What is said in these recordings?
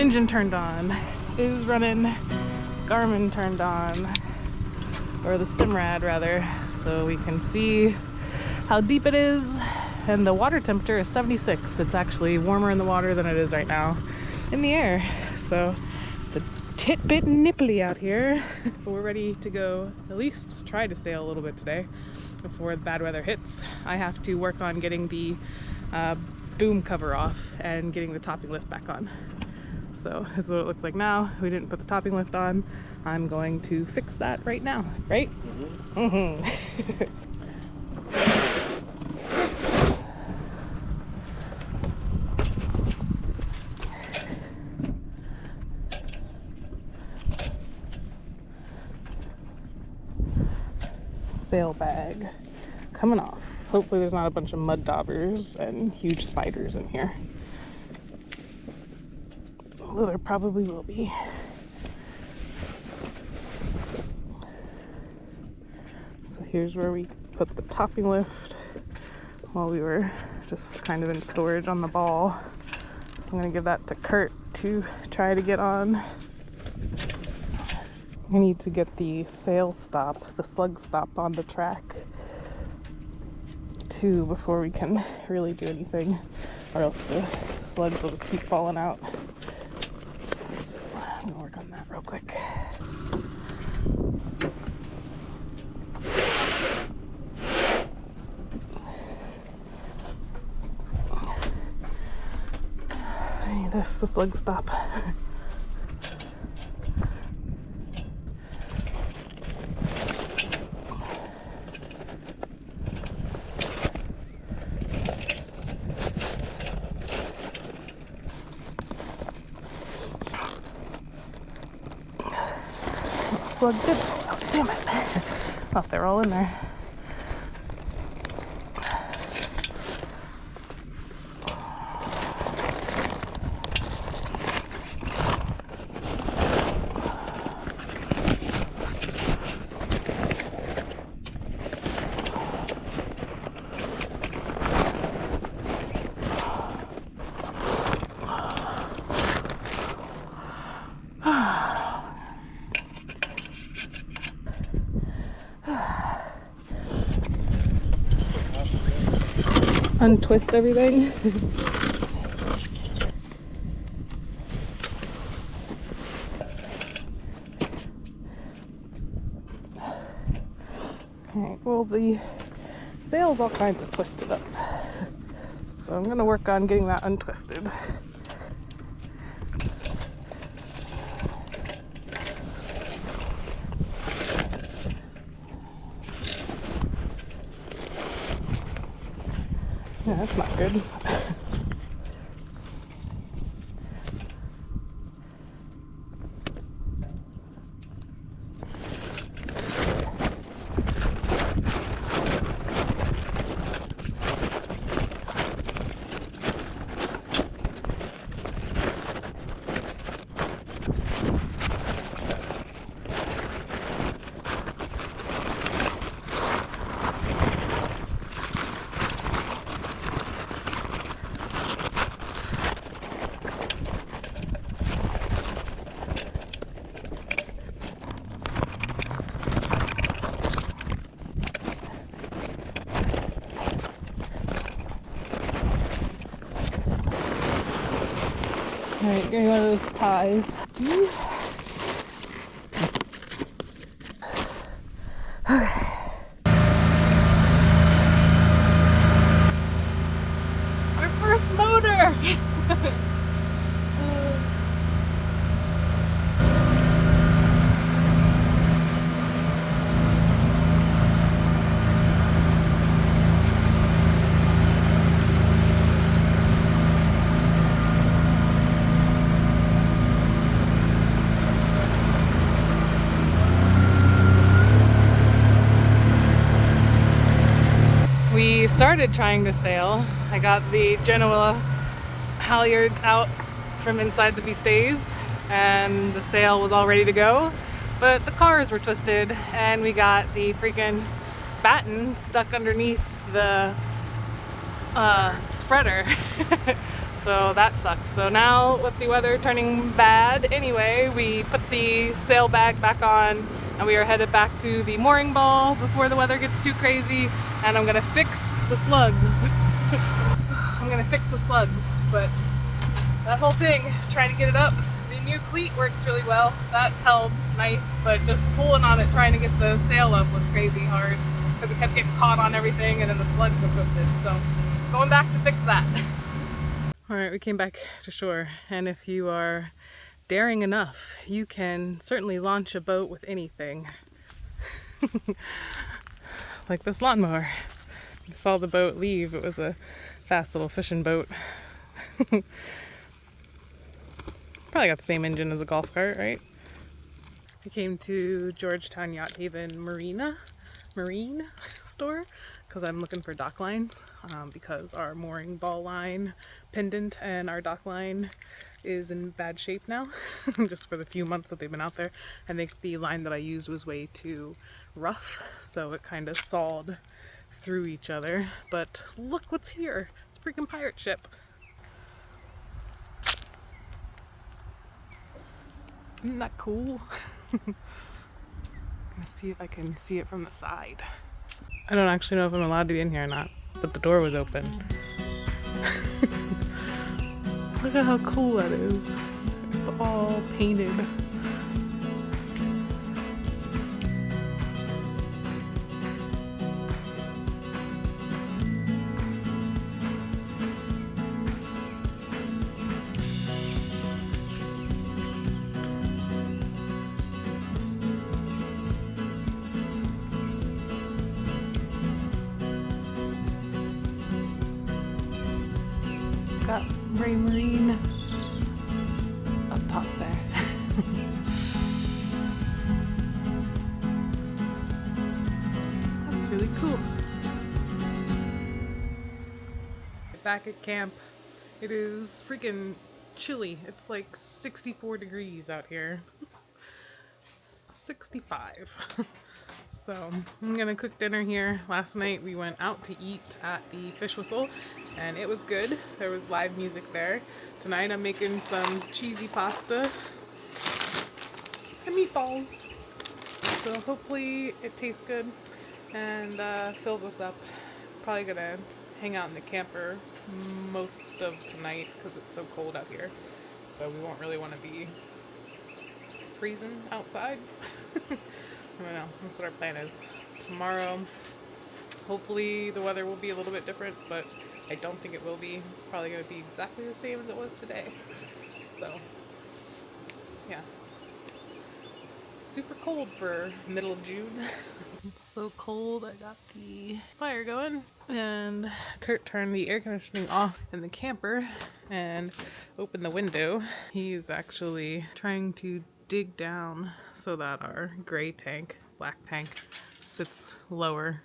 Engine turned on. Is running. Garmin turned on. Or the Simrad rather. So we can see how deep it is. And the water temperature is 76. It's actually warmer in the water than it is right now in the air. So it's a tit-bit nipply out here. But we're ready to go, at least try to sail a little bit today before the bad weather hits. I have to work on getting the boom cover off and getting the topping lift back on. So this is what it looks like now. We didn't put the topping lift on. I'm going to fix that right now, right? Mm-hmm. Sail bag coming off. Hopefully there's not a bunch of mud daubers and huge spiders in here. Although there probably will be. So here's where we put the topping lift while we were just kind of in storage on the ball. So I'm gonna give that to Kurt to try to get on. I need to get the sail stop, the slug stop on the track too before we can really do anything, or else the slugs will just keep falling out. So I'm gonna work on that real quick. This the slug stop. Slug did fall out. Damn it. Oh, they're all in there. Untwist everything. Alright, well the sail's all kinds of twisted up. So I'm gonna work on getting that untwisted. Yeah, that's not good. Alright, give me one of those ties. Okay. Our first motor! We started trying to sail. I got the Genoa halyards out from inside the B-stays and the sail was all ready to go, but the cars were twisted and we got the freaking batten stuck underneath the spreader. So that sucked. So now with the weather turning bad anyway, we put the sail bag back on and we are headed back to the mooring ball before the weather gets too crazy, and I'm gonna fix the slugs. I'm gonna fix the slugs, but that whole thing, trying to get it up, the new cleat works really well. That held nice, but just pulling on it, trying to get the sail up was crazy hard because it kept getting caught on everything and then the slugs were twisted. So going back to fix that. All right, we came back to shore, and if you are daring enough, you can certainly launch a boat with anything. Like this lawnmower. You saw the boat leave. It was a fast little fishing boat. Probably got the same engine as a golf cart, right? I came to Georgetown Yacht Haven Marine store because I'm looking for dock lines, because our mooring ball line pendant and our dock line is in bad shape now just for the few months that they've been out there. I think the line that I used was way too rough, so it kind of sawed through each other. But look what's here. It's a freaking pirate ship. Isn't that cool? Let's see if I can see it from the side. I don't actually know if I'm allowed to be in here or not, but the door was open. Look at how cool that is. It's all painted. Got Ray Marine up top there. That's really cool. Back at camp, it is freaking chilly. It's like 64 degrees out here. 65. So I'm gonna cook dinner here. Last night we went out to eat at the Fish Whistle and it was good. There was live music there. Tonight I'm making some cheesy pasta and meatballs. So hopefully it tastes good and fills us up. Probably gonna hang out in the camper most of tonight because it's so cold out here. So we won't really want to be freezing outside. I don't know, that's what our plan is. Tomorrow, hopefully the weather will be a little bit different, but I don't think it will be. It's probably going to be exactly the same as it was today. So, yeah. Super cold for middle of June. It's so cold, I got the fire going. And Kurt turned the air conditioning off in the camper and opened the window. He's actually trying to dig down so that our gray tank, black tank, sits lower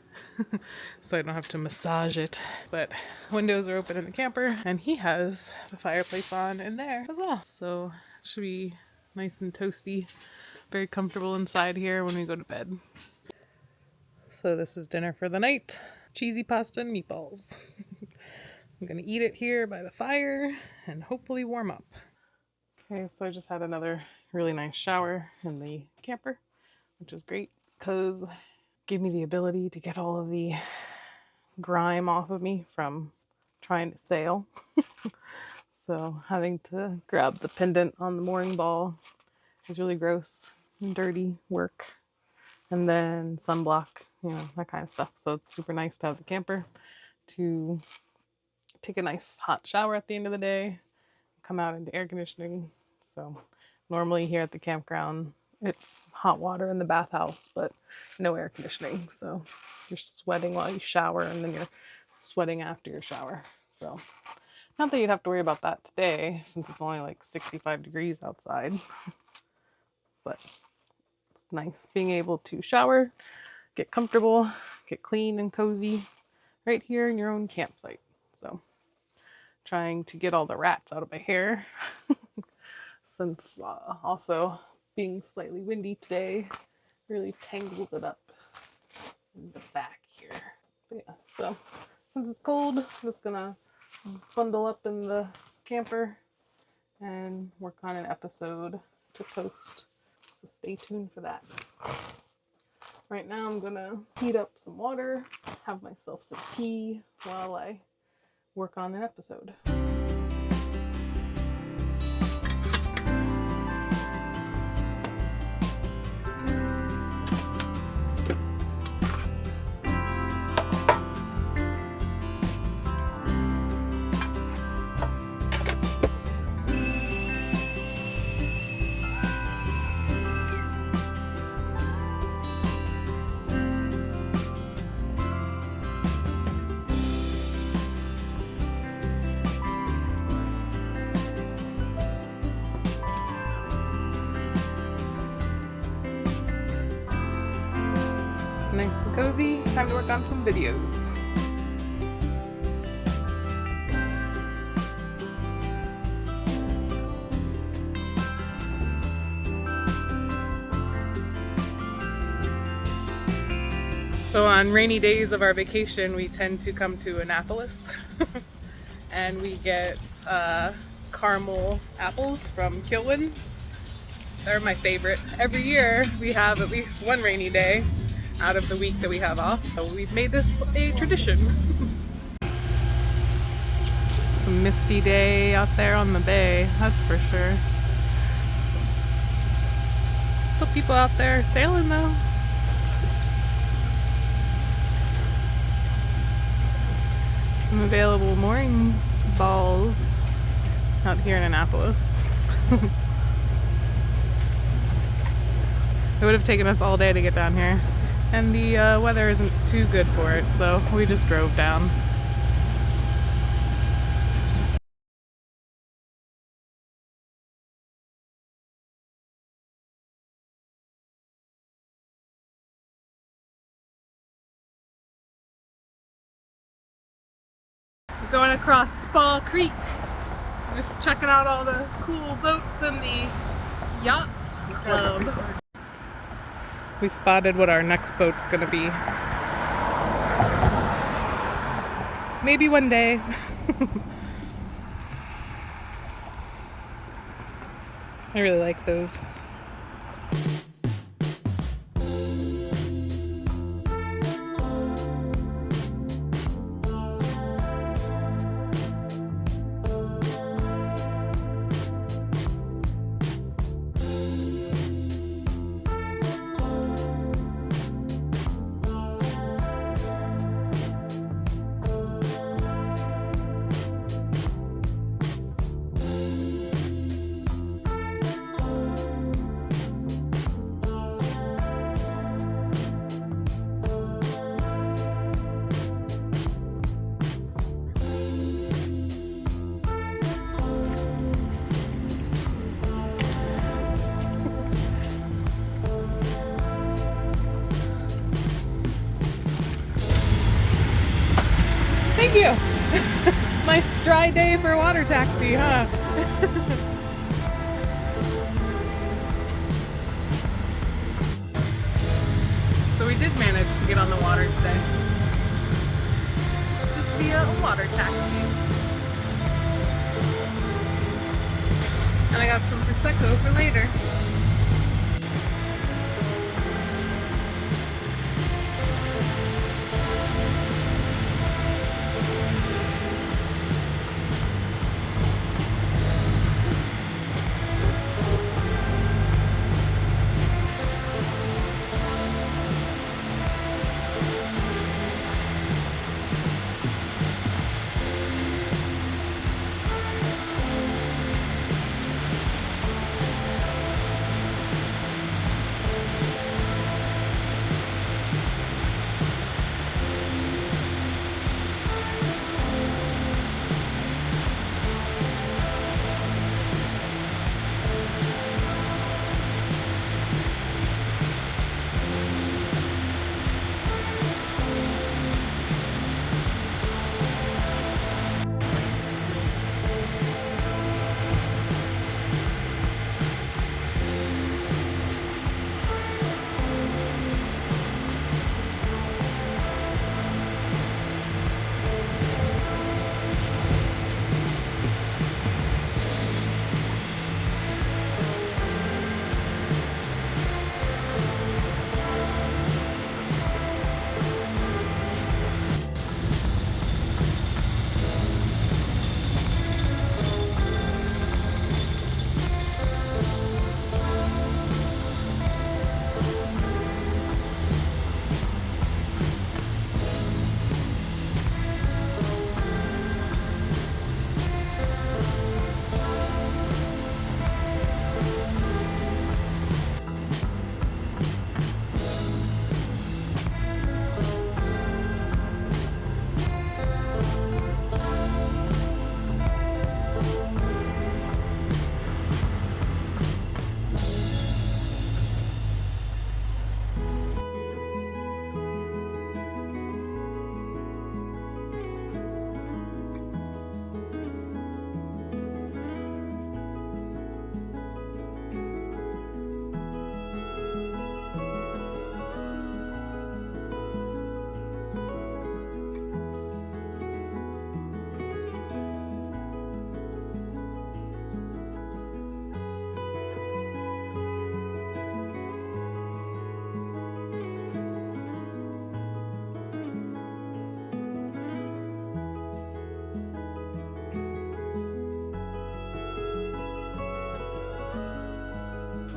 so I don't have to massage it. But windows are open in the camper and he has the fireplace on in there as well. So it should be nice and toasty, very comfortable inside here when we go to bed. So this is dinner for the night. Cheesy pasta and meatballs. I'm gonna eat it here by the fire and hopefully warm up. Okay, so I just had another really nice shower in the camper, which is great because it gave me the ability to get all of the grime off of me from trying to sail. So having to grab the pendant on the mooring ball is really gross and dirty work. And then sunblock, you know, that kind of stuff. So it's super nice to have the camper to take a nice hot shower at the end of the day, come out into air conditioning. So normally here at the campground, it's hot water in the bathhouse, but no air conditioning. So you're sweating while you shower and then you're sweating after your shower. So not that you'd have to worry about that today since it's only like 65 degrees outside, but it's nice being able to shower, get comfortable, get clean and cozy right here in your own campsite. So trying to get all the rats out of my hair since also being slightly windy today really tangles it up in the back here. But yeah, so since it's cold, I'm just gonna bundle up in the camper and work on an episode to post. So stay tuned for that. Right now I'm gonna heat up some water, have myself some tea while I work on an episode. Nice and cozy, time to work on some videos. So on rainy days of our vacation, we tend to come to Annapolis and we get caramel apples from Kilwins. They're my favorite. Every year we have at least one rainy day out of the week that we have off. So we've made this a tradition. It's a misty day out there on the bay, that's for sure. Still people out there sailing though. Some available mooring balls out here in Annapolis. It would have taken us all day to get down here, and the weather isn't too good for it, so we just drove down. Going across Spa Creek, just checking out all the cool boats in the yacht club. We spotted what our next boat's gonna be. Maybe one day. I really like those. Thank you. Nice dry day for a water taxi, huh? So we did manage to get on the water today. Just via a water taxi. And I got some Prosecco for later.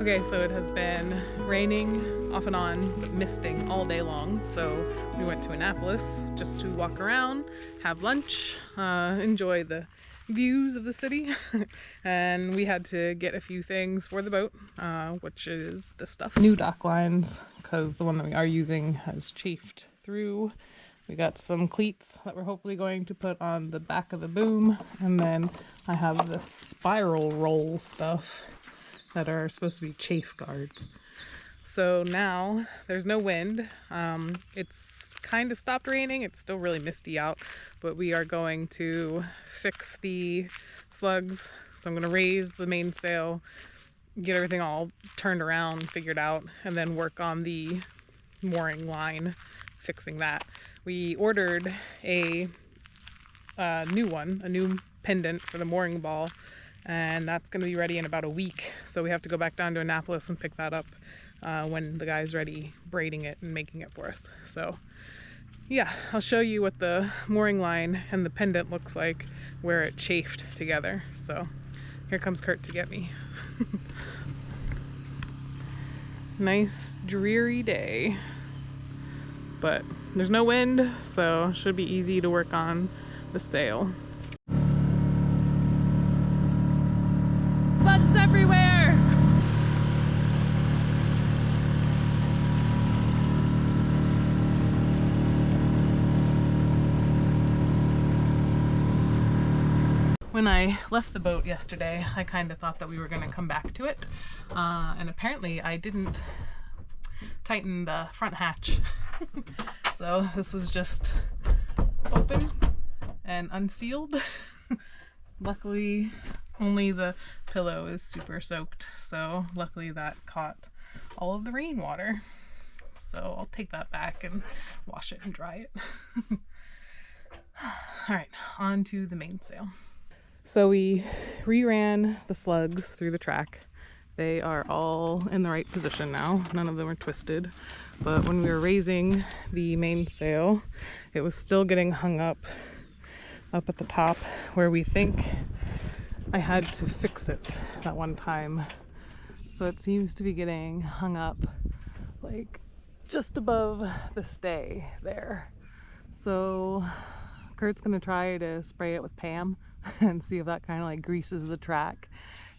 Okay, so it has been raining off and on, but misting all day long. So we went to Annapolis just to walk around, have lunch, enjoy the views of the city. And we had to get a few things for the boat, which is this stuff. New dock lines, because the one that we are using has chafed through. We got some cleats that we're hopefully going to put on the back of the boom. And then I have this spiral roll stuff that are supposed to be chafe guards. So now there's no wind. It's kind of stopped raining. It's still really misty out, but we are going to fix the slugs. So I'm going to raise the mainsail, get everything all turned around, figured out, and then work on the mooring line, fixing that. We ordered a new pendant for the mooring ball, and that's going to be ready in about a week. So we have to go back down to Annapolis and pick that up when the guy's ready braiding it and making it for us. So yeah, I'll show you what the mooring line and the pendant looks like where it chafed together. So here comes Kurt to get me. Nice dreary day, but there's no wind, so should be easy to work on the sail. Bugs everywhere! When I left the boat yesterday, I kind of thought that we were going to come back to it, and apparently I didn't tighten the front hatch. So this was just open and unsealed. Luckily, only the pillow is super soaked, so luckily that caught all of the rainwater. So I'll take that back and wash it and dry it. All right, on to the mainsail. So we re-ran the slugs through the track. They are all in the right position now. None of them are twisted. But when we were raising the mainsail, it was still getting hung up at the top where we think I had to fix it that one time. So it seems to be getting hung up like just above the stay there. So Kurt's gonna try to spray it with Pam and see if that kind of like greases the track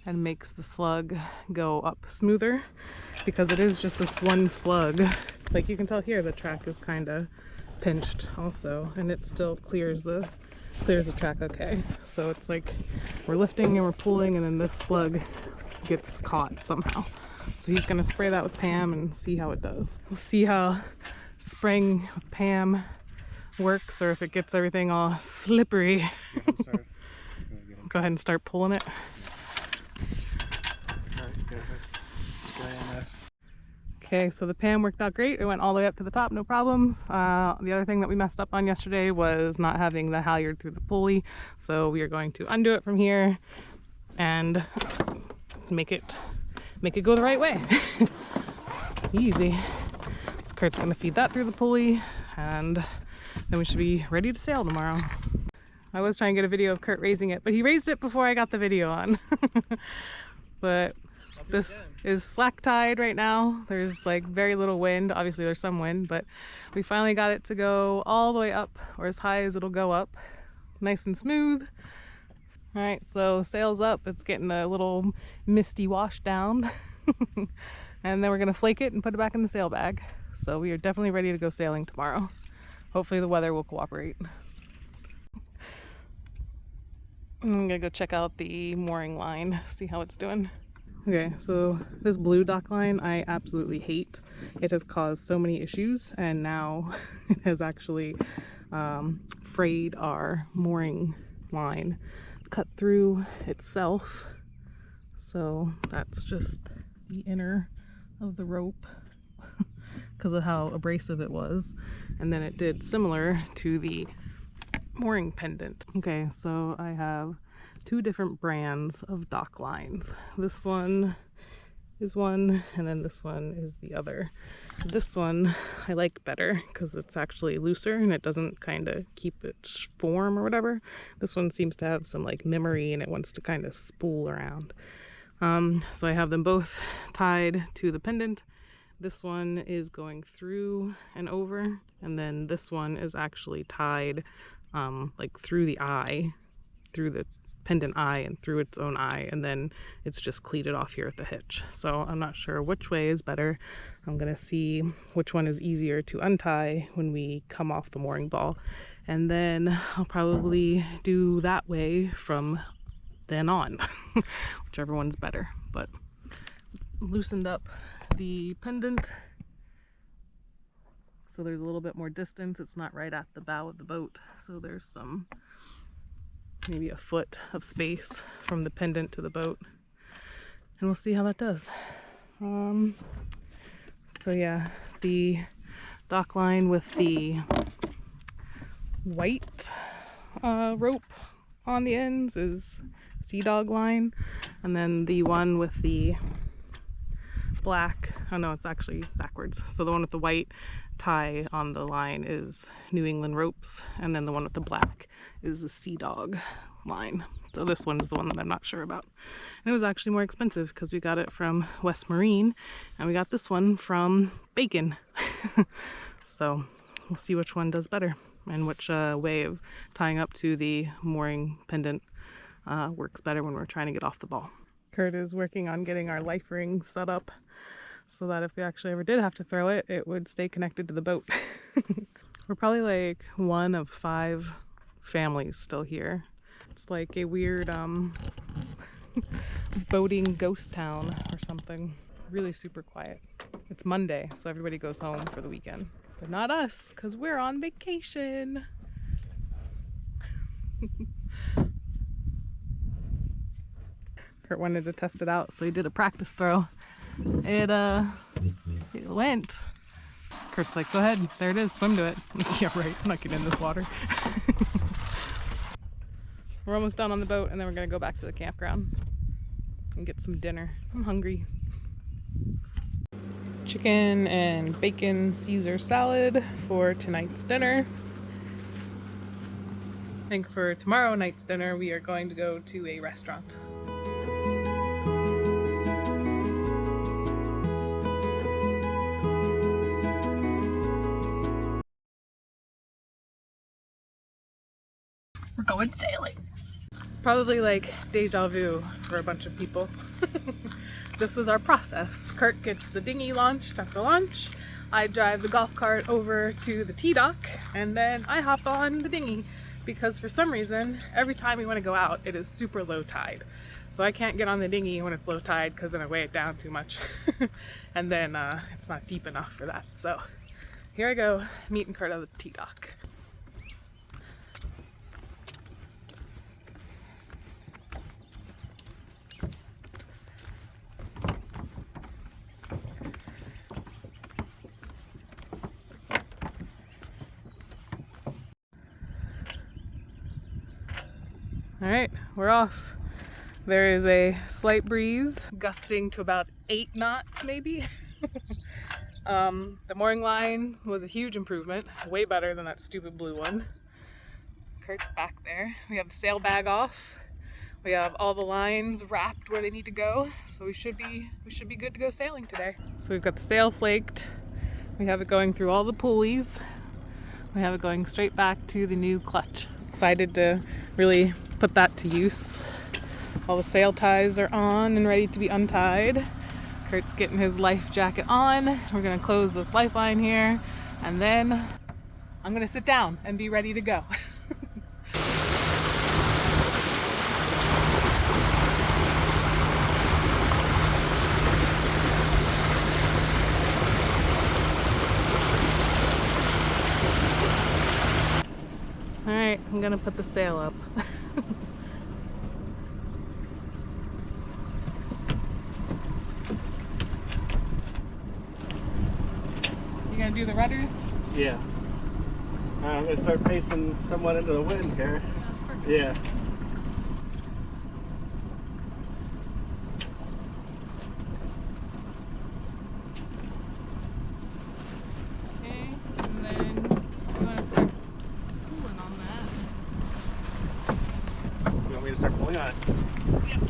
and makes the slug go up smoother, because it is just this one slug. Like you can tell here, the track is kind of pinched also, and it still clears the track okay. So it's like we're lifting and we're pulling, and then this slug gets caught somehow. So he's gonna spray that with Pam and see how it does. We'll see how spraying with Pam works, or if it gets everything all slippery. Go ahead and start pulling it. Okay, so the Pam worked out great. It went all the way up to the top, no problems. The other thing that we messed up on yesterday was not having the halyard through the pulley. So we are going to undo it from here and make it go the right way. Easy. So Kurt's gonna feed that through the pulley, and then we should be ready to sail tomorrow. I was trying to get a video of Kurt raising it, but he raised it before I got the video on. But this is slack tide right now. There's like very little wind. Obviously there's some wind, but we finally got it to go all the way up, or as high as it'll go up. Nice and smooth. All right, so sail's up. It's getting a little misty wash down. And then we're gonna flake it and put it back in the sail bag. So we are definitely ready to go sailing tomorrow. Hopefully the weather will cooperate. I'm gonna go check out the mooring line, see how it's doing. Okay, so this blue dock line I absolutely hate. It has caused so many issues, and now it has actually frayed our mooring line, cut through itself. So that's just the inner of the rope because of how abrasive it was. And then it did similar to the mooring pendant. Okay, so I have two different brands of dock lines. This one is one, and then this one is the other. This one I like better because it's actually looser and it doesn't kind of keep its form or whatever. This one seems to have some like memory and it wants to kind of spool around. So I have them both tied to the pendant. This one is going through and over, and then this one is actually tied like through the eye, through the pendant eye and through its own eye, and then it's just cleated off here at the hitch. So I'm not sure which way is better. I'm gonna see which one is easier to untie when we come off the mooring ball, and then I'll probably do that way from then on, whichever one's better. But loosened up the pendant so there's a little bit more distance. It's not right at the bow of the boat, so there's some, maybe a foot of space from the pendant to the boat, and we'll see how that does. So yeah, the dock line with the white rope on the ends is Sea Dog line, and then the one with the black, oh no, it's actually backwards. So the one with the white tie on the line is New England ropes, and then the one with the black is the Sea Dog line. So this one is the one that I'm not sure about. And it was actually more expensive because we got it from West Marine, and we got this one from Bacon. So we'll see which one does better and which way of tying up to the mooring pendant works better when we're trying to get off the ball. Kurt is working on getting our life ring set up so that if we actually ever did have to throw it, it would stay connected to the boat. We're probably like one of 5 families still here. It's like a weird boating ghost town or something. Really super quiet. It's Monday, so everybody goes home for the weekend. But not us, because we're on vacation. Kurt wanted to test it out, so he did a practice throw. It went. Kurt's like, go ahead, there it is, swim to it. Yeah, right, I'm not getting in this water. We're almost done on the boat, and then we're gonna go back to the campground and get some dinner. I'm hungry. Chicken and bacon Caesar salad for tonight's dinner. I think for tomorrow night's dinner, we are going to go to a restaurant. We're going sailing. It's probably like deja vu for a bunch of people. This is our process. Kurt gets the dinghy launched after lunch. I drive the golf cart over to the T-dock, and then I hop on the dinghy because for some reason, every time we want to go out, it is super low tide. So I can't get on the dinghy when it's low tide because then I weigh it down too much. And then it's not deep enough for that. So here I go, meeting Kurt at the T-dock. All right, we're off. There is a slight breeze, gusting to about 8 knots maybe. The mooring line was a huge improvement, way better than that stupid blue one. Kurt's back there. We have the sail bag off. We have all the lines wrapped where they need to go, so we should be good to go sailing today. So we've got the sail flaked. We have it going through all the pulleys. We have it going straight back to the new clutch. Excited to really put that to use. All the sail ties are on and ready to be untied. Kurt's getting his life jacket on. We're gonna close this lifeline here, and then I'm gonna sit down and be ready to go. All right, I'm gonna put the sail up. You gonna do the rudders? Yeah. I'm gonna start facing somewhat into the wind here. Yeah. Okay, and then you wanna start pulling on that. You want me to start pulling on it? Yep.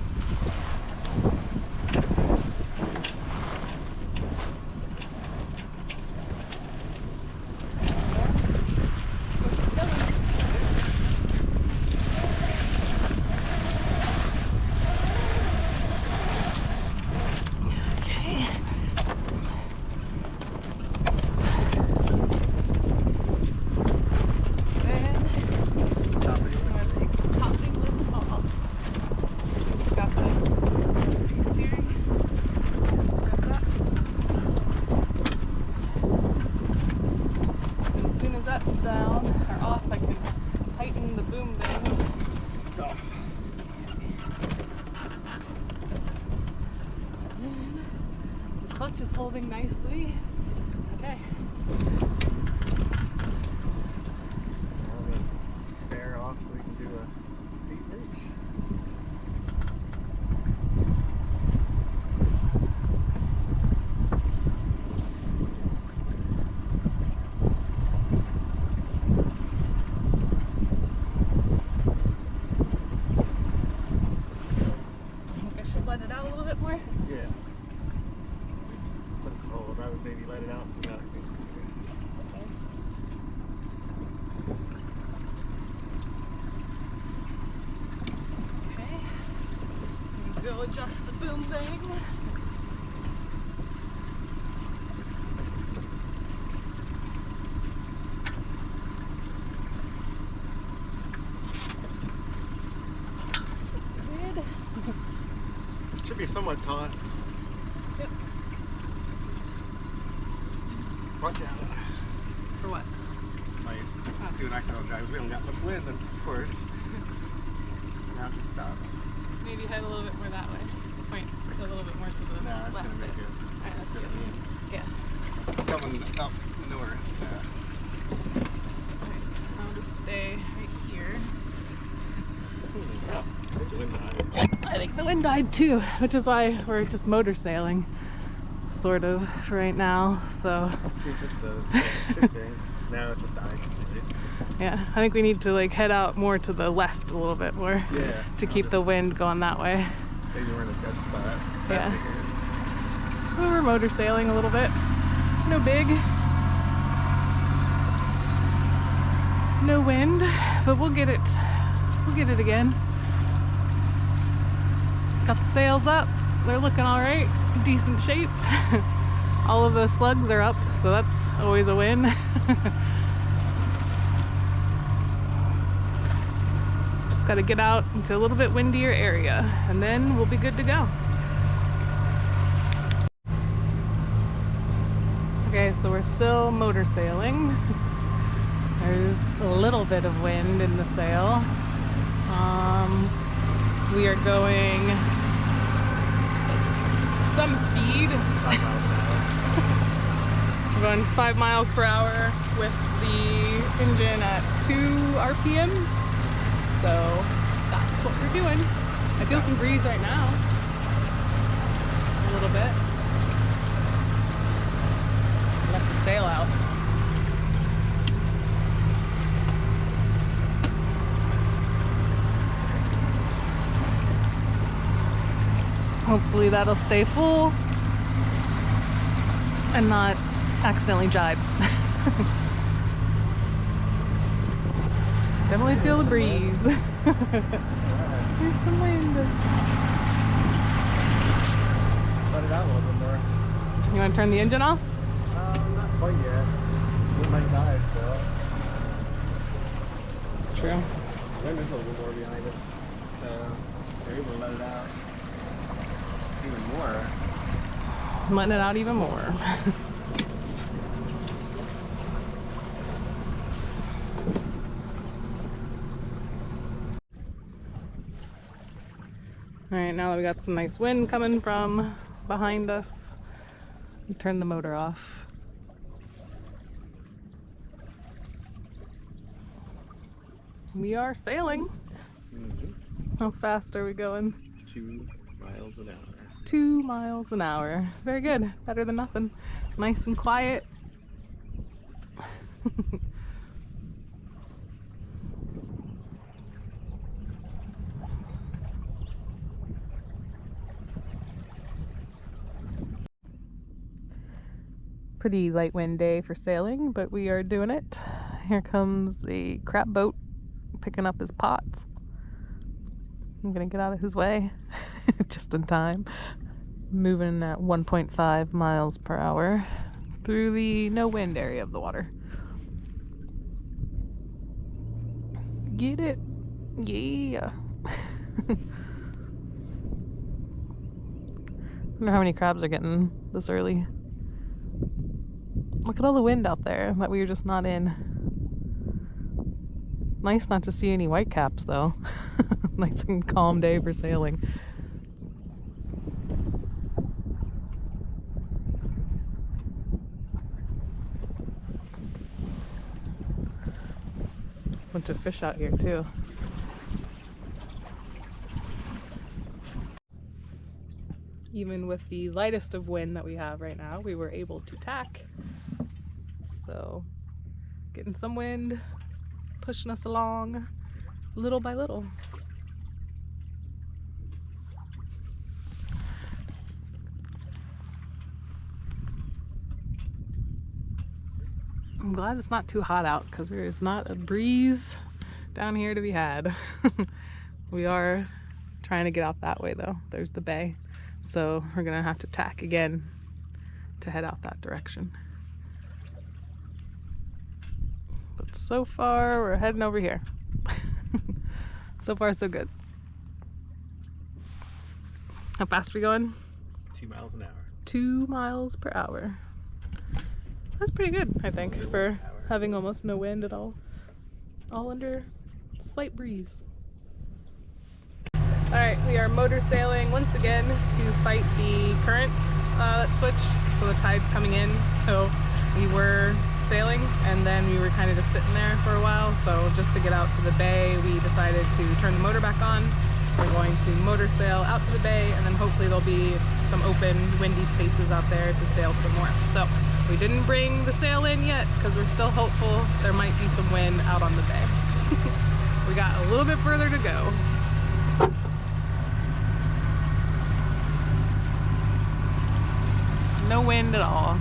clutch is holding nicely. Okay. Now we're gonna bear off so we can do a deep reach. Let it out a little bit more. Yeah. Let's hold. I would maybe let it out so that Okay. Go adjust the boom thing. Good. should be somewhat taut. Yep. Watch out. For what? Like, do an accidental drive. We don't got much wind, of course. Now it just stops. Maybe head a little bit more that way. Point a little bit more to the Nah, that's left. gonna make it. Alright, that's Gonna good. be- Yeah. It's coming up north. Alright, I'll just stay right here. The wind died. I think the wind died too, which is why we're just motor sailing, sort of, for right now. So See, just the shifting. Now it just died completely. yeah, I think we need to like head out more to the left a little bit more Yeah. to keep the wind going that way. Maybe we're in a dead spot. Yeah. Well, we're motor sailing a little bit. No big. No wind, but we'll get it. We'll get it again. Got the sails up. They're looking all right. Decent shape. All of the slugs are up, so that's always a win. Just got to get out into a little bit windier area, and then we'll be good to go. Okay, so we're still motor sailing. There's a little bit of wind in the sail. We are going some speed. 5 miles an hour. We're going 5 miles per hour with the engine at 2 RPM. So that's what we're doing. I feel some breeze right now. A little bit. Let the sail out. Hopefully that'll stay full and not accidentally jibe. Definitely feel the breeze. There's some wind. Let it out a little bit more. You want to turn the engine off? Not quite yet. We might die still. It's true. Wind is a little bit more behind us, so we're able to let it out even more. I'm letting it out even more. Alright, now that we got some nice wind coming from behind us, we turn the motor off. We are sailing. How fast are we going? 2 miles an hour. 2 miles an hour. Very good. Better than nothing. Nice and quiet. Pretty light wind day for sailing, but we are doing it. Here comes the crab boat picking up his pots. I'm gonna get out of his way just in time. Moving at 1.5 miles per hour through the no wind area of the water. Get it? Yeah. I wonder how many crabs are getting this early. Look at all the wind out there that we were just not in. Nice not to see any whitecaps though. Nice and calm day for sailing. bunch of fish out here too. Even with the lightest of wind that we have right now, we were able to tack. So getting some wind, pushing us along little by little. I'm glad it's not too hot out because there is not a breeze down here to be had. We are trying to get out that way though. There's the bay. So we're gonna have to tack again to head out that direction. But so far we're heading over here. So far so good. How fast are we going? 2 miles an hour. 2 miles per hour. That's pretty good, I think, for having almost no wind at all. All under slight breeze. Alright, we are motor sailing once again to fight the current that switched. So the tide's coming in. So we were sailing and then we were kind of just sitting there for a while. So just to get out to the bay, we decided to turn the motor back on. We're going to motor sail out to the bay and then hopefully there'll be some open windy spaces out there to sail some more. So we didn't bring the sail in yet because we're still hopeful there might be some wind out on the bay. We got a little bit further to go. No wind at all.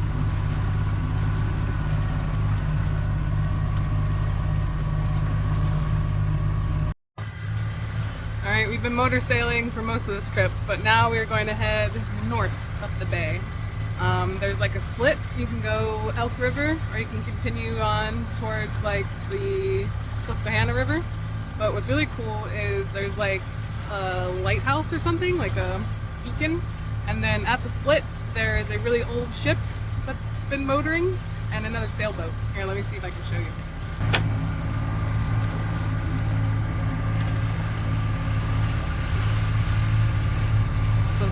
Alright, we've been motor sailing for most of this trip, but now we're going to head north up the bay. There's like a split. You can go Elk River or you can continue on towards like the Susquehanna River. But what's really cool is there's like a lighthouse or something, like a beacon. And then at the split, there is a really old ship that's been motoring and another sailboat. Here, let me see if I can show you. So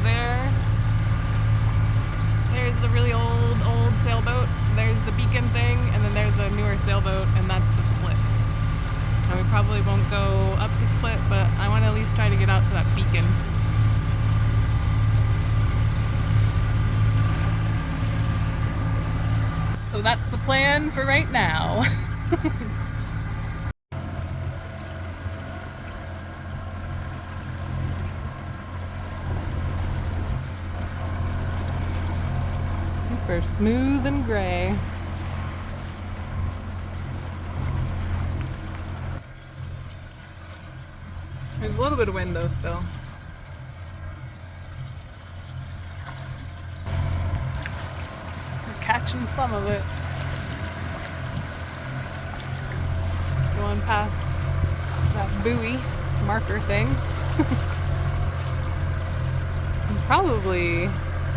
there's the really old sailboat, there's the beacon thing, and then there's a newer sailboat, and that's the split. And we probably won't go up the split, but I want to at least try to get out to that beacon. So that's the plan for right now. Super smooth and gray. There's a little bit of wind though still. We're catching some of it. Going past that buoy marker thing. And probably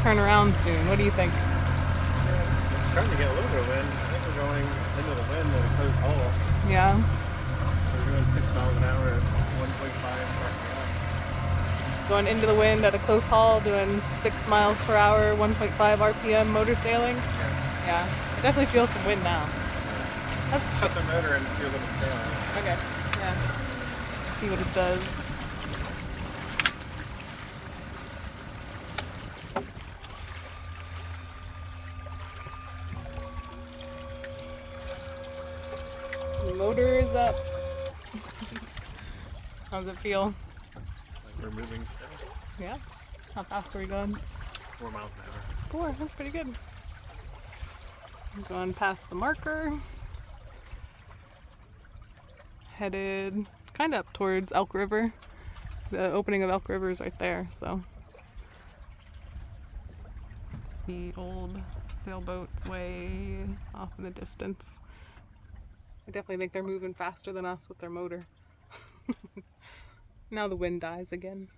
turn around soon. What do you think? It's starting to get a little bit of wind. I think we're going into the wind at a close haul. Yeah. We're doing 6 miles an hour at 1.5 RPM. Going into the wind at a close haul, doing 6 miles per hour, 1.5 RPM motor sailing. Yeah. I definitely feel some wind now. Let's shut the motor and do a little sailing. Okay. Yeah. Let's see what it does. Motor is up. How does it feel? Like we're moving still. Yeah? How fast are we going? 4 miles an hour. 4, that's pretty good. I'm going past the marker. Headed kind of up towards Elk River. The opening of Elk River is right there, so. The old sailboat's way off in the distance. I definitely think they're moving faster than us with their motor. Now the wind dies again.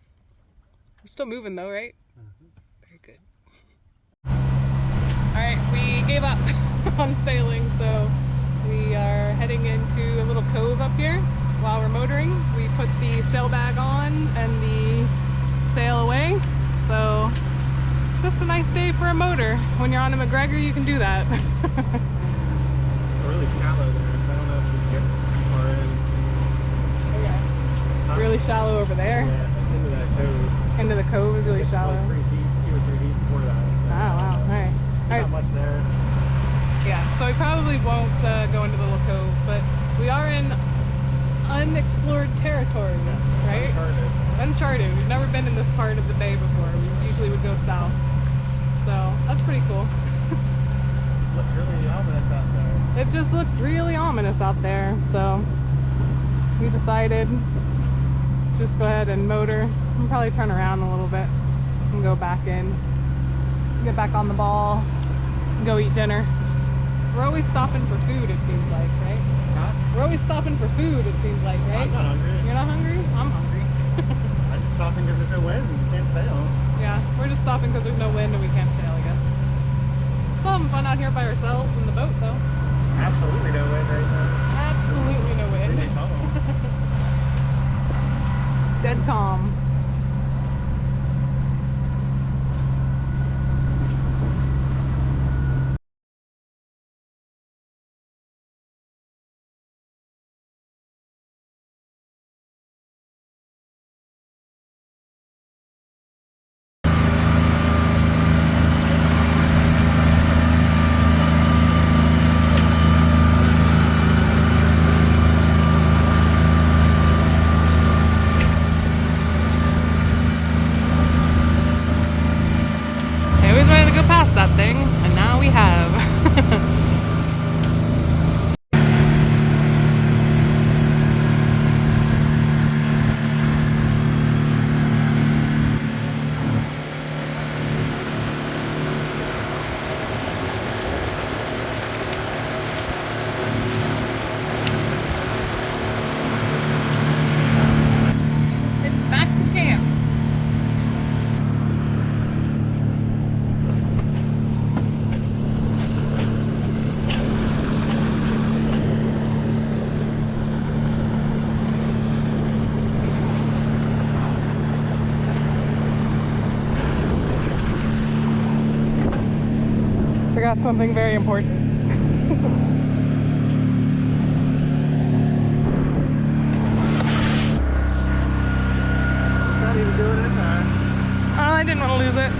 We're still moving though, right? Mm-hmm. Very good. Alright, we gave up on sailing, so we are heading into a little cove up here while we're motoring. We put the sail bag on and the sail away, so it's just a nice day for a motor. When you're on a MacGregor, you can do that. It's really shallow there. I don't know if we get far in. really shallow over there? Yeah, it's into that cove. Into the cove is really It's shallow. like 3 feet, 2 or 3 feet before that. Oh, wow. All right. Not much there. Yeah, so we probably won't go into the little cove, but we are in unexplored territory, right? Uncharted. We've never been in this part of the bay before. We usually would go south. So that's pretty cool. Looks really ominous out there. It just looks really ominous out there, so we decided to just go ahead and motor and probably turn around a little bit and go back in, get back on the ball, and go eat dinner. We're always stopping for food, it seems like, right? Huh? We're always stopping for food, it seems like, right? I'm not hungry. You're not hungry? I'm hungry. I'm just stopping because there's no wind and you can't sail. Yeah, we're just stopping because there's no wind and we can't sail again. We're still having fun out here by ourselves in the boat, though. Absolutely no wind right now. Absolutely no wind. Really calm. Dead calm. That thing, and now we have. It's back to camp. Forgot something very important. Not even doing it. Oh, I didn't want to lose it.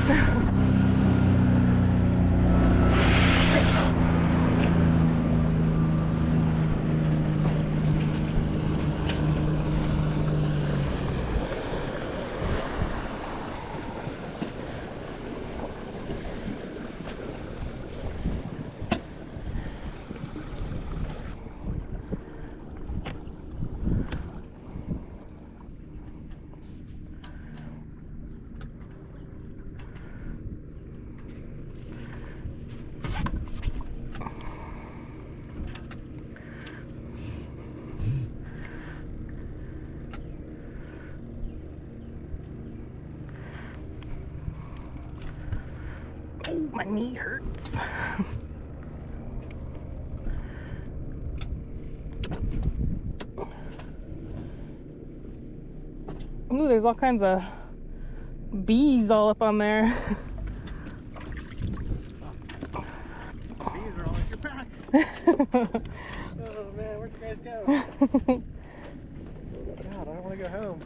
Oh, my knee hurts. Ooh, there's all kinds of bees all up on there. Bees are all in your back. Oh man, where'd you guys go? God, I don't want to go home.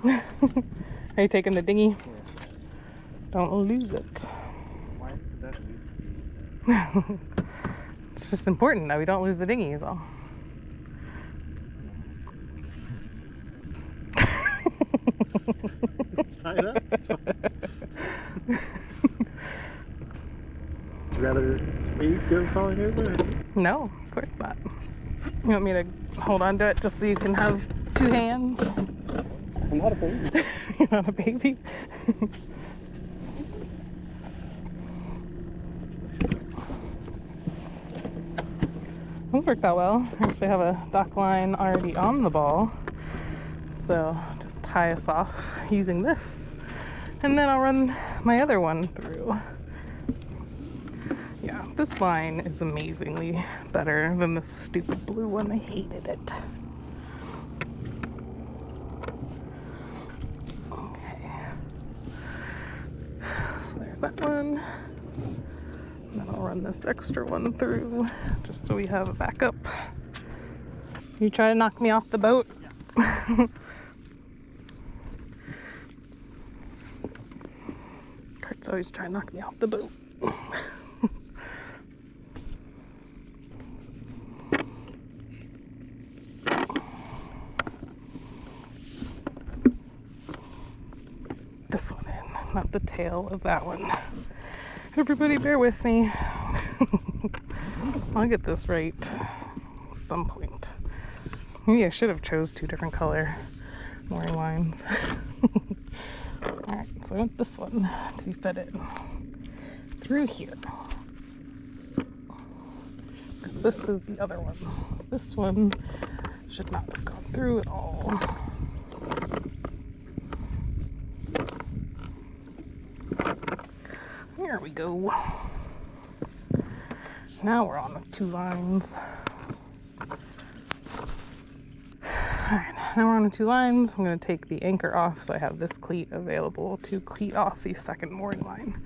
Are you taking the dinghy? Yeah. Don't lose it. Why did that lose bees? It's just important that we don't lose the dinghy is all. It's tied up. It's fine. Would you rather me go falling over? No, of course not. You want me to hold on to it just so you can have two hands? I'm not a baby. You're not a baby? This worked out well. I actually have a dock line already on the ball. So just tie us off using this. And then I'll run my other one through. Yeah, this line is amazingly better than the stupid blue one. I hated it. Okay. So there's that one. And then I'll run this extra one through just so we have a backup. You try to knock me off the boat? Yeah. It's always trying to knock me off the boat. This one in, not the tail of that one. Everybody bear with me. I'll get this right at some point. Maybe I should have chose 2 different color mooring lines. Alright, so I want this one to be fed in through here. Because this is the other one. This one should not have gone through at all. There we go. Now we're on the 2 lines. Alright, now we're on the 2 lines. I'm going to take the anchor off so I have this cleat available to cleat off the second mooring line.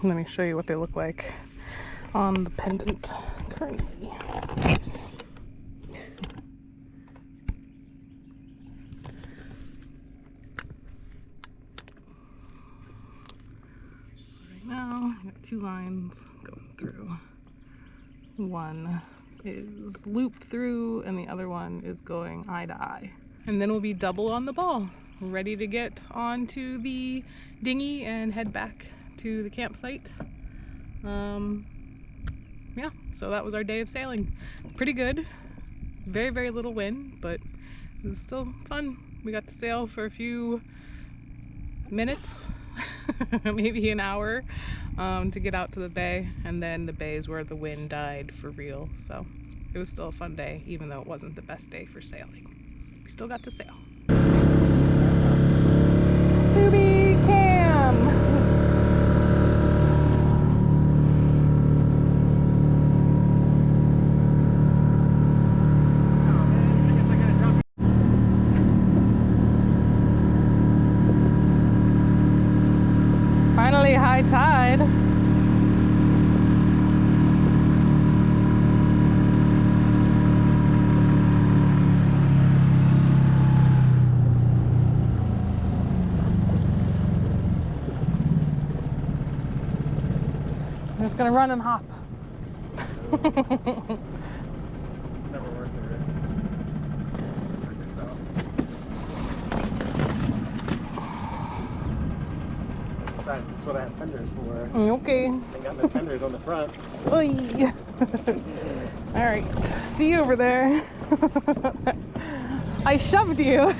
Let me show you what they look like on the pendant currently. So right now, I got 2 lines going through. One is looped through and the other one is going eye to eye. And then we'll be double on the ball, ready to get onto the dinghy and head back to the campsite. Yeah, so that was our day of sailing. Pretty good. Very, very little wind, but it was still fun. We got to sail for a few minutes, maybe an hour, to get out to the bay, and then the bay is where the wind died for real. So it was still a fun day, even though it wasn't the best day for sailing. We still got to sail. Booby cam! Finally high tide. I'm just gonna run and hop. Never worth the risk. Hurt yourself. Besides, this is what I have fenders for. Okay. I got no fenders on the front. Oy. All right, see you over there. I shoved you.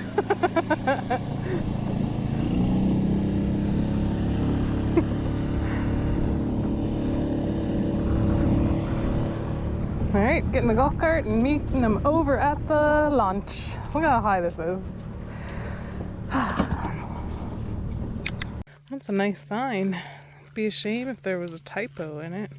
All right, getting the golf cart and meeting them over at the launch. Look how high this is. That's a nice sign. It'd be a shame if there was a typo in it.